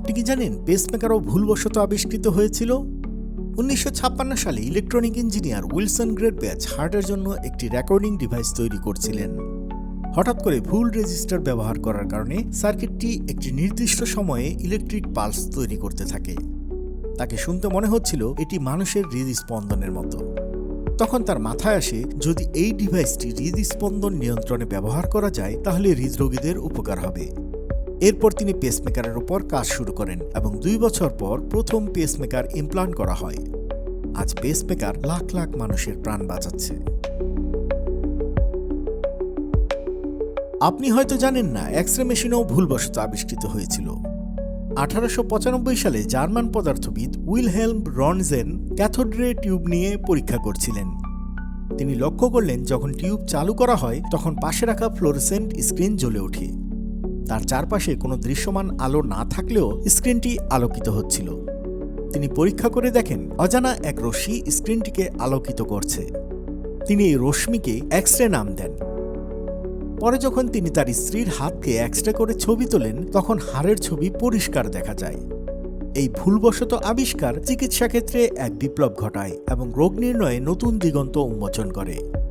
আপনি কি জানেন পেসমেকারও ভুলবশত আবিষ্কৃত হয়েছিল? 1956 সালে ইলেকট্রনিক ইঞ্জিনিয়ার উইলসন গ্রেটব্যাচ হার্টের জন্য একটি রেকর্ডিং ডিভাইস তৈরি করছিলেন। হঠাৎ করে ভুল রেজিস্টার ব্যবহার করার কারণে সার্কিটটি একটি নির্দিষ্ট সময়ে ইলেকট্রিক পালস তৈরি করতে থাকে। তাকে শুনতে মনে হচ্ছিল এটি মানুষের হৃদস্পন্দনের মতো। তখন তার মাথায় আসে, যদি এই ডিভাইসটি হৃদস্পন্দন নিয়ন্ত্রণে ব্যবহার করা যায় তাহলে হৃদরোগীদের উপকার হবে। এরপর তিনি পেসমেকারের উপর কাজ শুরু করেন এবং 2 বছর পর প্রথম পেসমেকার ইমপ্লান্ট করা হয়। আজ পেসমেকার লাখ লাখ মানুষের প্রাণ বাঁচাচ্ছে। আপনি হয়তো জানেন না, এক্স-রে মেশিনও ভুলবশত আবিষ্কৃত হয়েছিল। 1895 সালে জার্মান পদার্থবিদ Wilhelm Roentgen cathode ray tube নিয়ে পরীক্ষা করছিলেন। তিনি লক্ষ্য করলেন যখন টিউব চালু করা হয় তখন পাশে রাখা ফ্লোরোসেন্ট স্ক্রিন জ্বলে ওঠে। তার চারপাশে কোনো দৃশ্যমান আলো না থাকলেও স্ক্রিনটি আলোকিত হচ্ছিল। তিনি পরীক্ষা করে দেখেন অজানা এক রশ্মি স্ক্রিনটিকে আলোকিত করছে। তিনি এই রশ্মিকে এক্স-রে নাম দেন। পরে যখন তিনি তার স্ত্রীর হাতকে এক্স-রে করে ছবি তোলেন তখন হাড়ের ছবি পরিষ্কার দেখা যায়। এই ভুলবশত আবিষ্কার চিকিৎসা ক্ষেত্রে এক বিপ্লব ঘটায় এবং রোগ নির্ণয়ে নতুন দিগন্ত উন্মোচন করে।